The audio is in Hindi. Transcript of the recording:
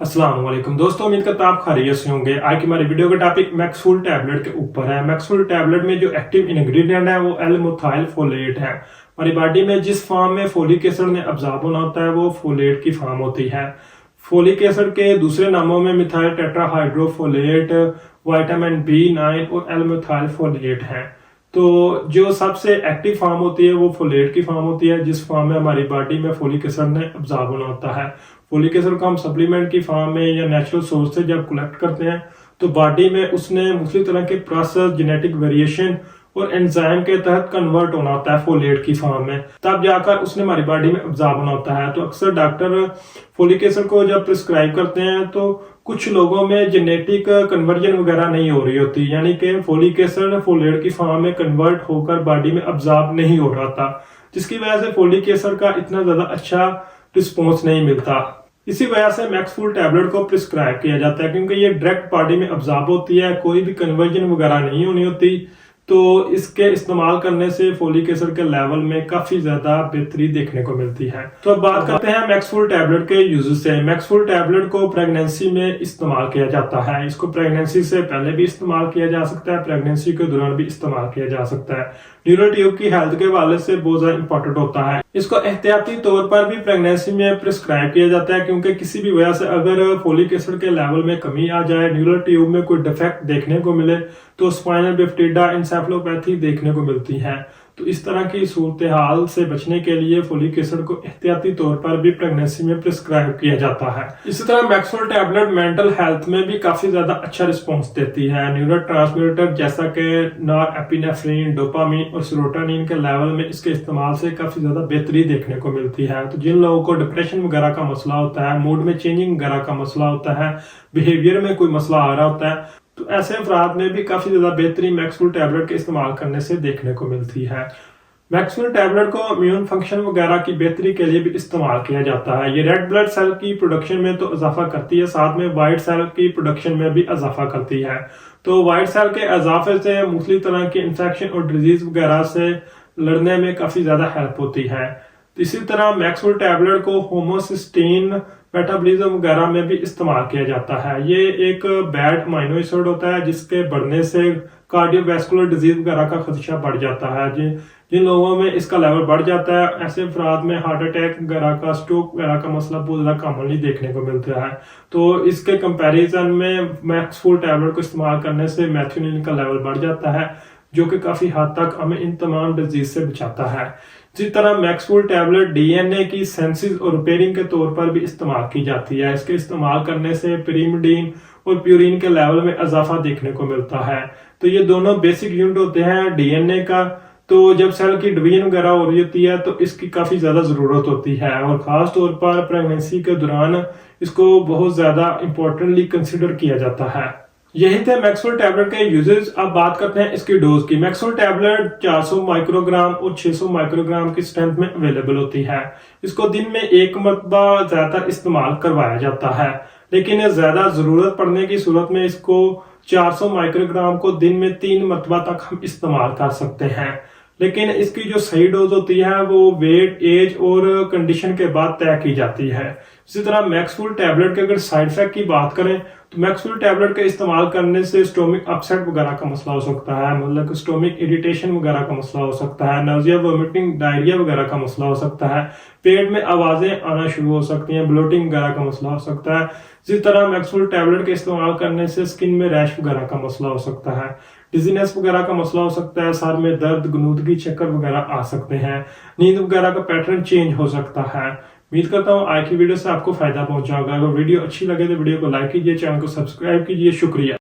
अस्सलाम वालेकुम दोस्तों, उम्मीद करता आप खैरियत से होंगे। आज की हमारी वीडियो का टॉपिक मैक्सफुल टैबलेट के ऊपर है। मैक्सफुल टैबलेट में जो एक्टिव इंग्रेडिएंट है वो एल-मिथाइल फोलेट है। हमारी बॉडी में जिस फॉर्म में फोलिक एसिड में अब्जॉर्ब होना होता है वो फोलेट की फॉर्म होती है। फोलिक एसिड के दूसरे नामों में मिथाइल टेट्राहाइड्रोफोलेट, विटामिन बी9 और एल-मिथाइल फोलेट है। तो जो सबसे एक्टिव फॉर्म होती है वो फोलेट की फॉर्म होती है, जिस फॉर्म में हमारी बॉडी में फोलिक एसिड ने अब्जॉर्ब होना होता है। फोलिक एसिड को हम सप्लीमेंट की फॉर्म में या नेचुरल सोर्स से जब कलेक्ट करते हैं तो बॉडी में उसने मुख्तलिफ तरह के प्रोसेस, जेनेटिक वेरिएशन और एंजाइम के तहत कन्वर्ट होना होता है फोलेट की फॉर्म में, तब जाकर उसने हमारी बॉडी में अब्जॉर्ब होना होता है। तो अक्सर डॉक्टर फोलिक एसिड को जब प्रिस्क्राइब करते हैं तो कुछ लोगों में जेनेटिक कन्वर्जन वगैरह नहीं हो रही होती, यानी कि फोलिक एसिड फोलेट की फॉर्म में कन्वर्ट होकर बॉडी में अब्जॉर्ब नहीं हो रहा था, जिसकी वजह से फोलिक एसिड का इतना ज्यादा अच्छा रिस्पॉन्स नहीं मिलता। इसी वजह से मैक्सफुल टैबलेट को प्रिस्क्राइब किया जाता है, क्योंकि ये डायरेक्ट बॉडी में अब्जॉर्ब होती है, कोई भी कन्वर्जन वगैरह नहीं होनी होती। तो इसके इस्तेमाल करने से फोलिक एसिड के लेवल में काफी ज्यादा बेहतरी देखने को मिलती है। तो अब बात करते हैं मैक्सफुल टैबलेट के यूजेस से। मैक्सफुल टैबलेट को प्रेगनेंसी में इस्तेमाल किया जाता है। इसको प्रेगनेंसी से पहले भी इस्तेमाल किया जा सकता है, प्रेगनेंसी के दौरान भी इस्तेमाल किया जा सकता है। न्यूरल ट्यूब की हेल्थ के हवाले से बहुत ज्यादा इंपॉर्टेंट होता है। इसको एहतियाती तौर पर भी प्रेगनेंसी में प्रिस्क्राइब किया जाता है, क्योंकि किसी भी वजह से अगर फोलिक एसिड के लेवल में कमी आ जाए, न्यूरल ट्यूब में कोई डिफेक्ट देखने को मिले तो स्पाइनल बिफ्टिडा एंसेफेलोपैथी देखने को मिलती है। तो इस तरह की सूरत हाल से बचने के लिए फोलिक एसिड को एहतियाती तौर पर भी प्रेगनेंसी में प्रिस्क्राइब किया जाता है। इसी तरह मैक्सफुल टैबलेट मेंटल हेल्थ में भी काफी ज्यादा अच्छा रिस्पॉन्स देती है। न्यूरो ट्रांसमीटर जैसा कि नॉरएपिनेफ्रिन, डोपामिन और सेरोटोनिन के लेवल में इसके इस्तेमाल से काफी ज्यादा बेहतरी देखने को मिलती है। तो जिन लोगों को डिप्रेशन वगैरह का मसला होता है, मूड में चेंजिंग वगैरह का मसला होता है, बिहेवियर में कोई मसला आ रहा होता है, तो ऐसे अफराद में भी काफी ज्यादा बेहतरी मैक्सफुल टैबलेट के इस्तेमाल करने से देखने को मिलती है। मैक्सफुल टैबलेट को इम्यून फंक्शन वगैरह की बेहतरी के लिए भी इस्तेमाल किया जाता है। ये रेड ब्लड सेल की प्रोडक्शन में तो इजाफा करती है, साथ में व्हाइट सेल की प्रोडक्शन में भी इजाफा करती है। तो व्हाइट सेल के इजाफे से मुख्तलिफ तरह के इंफेक्शन और डिजीज वगैरह से लड़ने में काफी ज्यादा हेल्प होती है। इसी तरह मैक्सफुल टैबलेट को होमोसिस्टीन मेटाबॉलिज्म वगैरह में भी इस्तेमाल किया जाता है। ये एक बैड अमीनो एसिड होता है, जिसके बढ़ने से कार्डियोवैस्कुलर डिजीज वगैरह का खदशा बढ़ जाता है। जिन लोगों में इसका लेवल बढ़ जाता है, ऐसे अफराद में हार्ट अटैक वगैरह का, स्ट्रोक वगैरह का मसला बहुत ज्यादा कॉमनली देखने को मिलता है। तो इसके कंपैरिजन में मैक्सफुल टैबलेट को इस्तेमाल करने से मेथियोनिन का लेवल बढ़ जाता है, जो कि काफी हद तक हमें इन तमाम डिजीज से बचाता है। जिस तरह मैक्सफुल टैबलेट डीएनए की सेंसिस और रिपेयरिंग के तौर पर भी इस्तेमाल की जाती है। इसके इस्तेमाल करने से पिरिमिडीन और प्यूरिन के लेवल में इजाफा देखने को मिलता है। तो ये दोनों बेसिक यूनिट होते हैं डीएनए का। तो जब सेल की डिवीजन वगैरह हो रही होती है तो इसकी काफी ज्यादा जरूरत होती है, और खास तौर पर प्रेगनेंसी के दौरान इसको बहुत ज्यादा इंपॉर्टेंटली कंसिडर किया जाता है। यही थे मैक्सफुल टैबलेट के यूजेस। अब बात करते हैं इसकी डोज की। मैक्सफुल टैबलेट 400 माइक्रोग्राम और 600 माइक्रोग्राम की स्ट्रेंथ में अवेलेबल होती है। इसको दिन में एक मरतबा ज्यादातर इस्तेमाल करवाया जाता है, लेकिन ज्यादा जरूरत पड़ने की सूरत में इसको 400 माइक्रोग्राम को दिन में 3 मरतबा तक हम इस्तेमाल कर सकते हैं। लेकिन इसकी जो सही डोज होती है वो वेट, एज और कंडीशन के बाद तय की जाती है। इसी तरह मैक्सफुल टैबलेट के अगर साइड इफेक्ट की बात करें तो मैक्सफुल टैबलेट के इस्तेमाल करने से स्टोमिक अपसेट वगैरह का मसला हो सकता है, मतलब स्टोमिक इरिटेशन वगैरह का मसला हो सकता है, नर्जिया, वोमिटिंग, डायरिया वगैरह का मसला हो सकता है, पेट में आवाजें आना शुरू हो सकती हैं, ब्लोटिंग वगैरह का मसला हो सकता है। इसी तरह मैक्सफुल टैबलेट के इस्तेमाल करने से स्किन में रैश वगैरह का मसला हो सकता है, डिजीनेस वगैरह का मसला हो सकता है, सर में दर्द, गनूदगी, चक्कर वगैरह आ सकते हैं, नींद वगैरह का पैटर्न चेंज हो सकता है। उम्मीद करता हूँ आज की वीडियो से आपको फायदा पहुंचा होगा। अगर वीडियो अच्छी लगे तो वीडियो को लाइक कीजिए, चैनल को सब्सक्राइब कीजिए। शुक्रिया।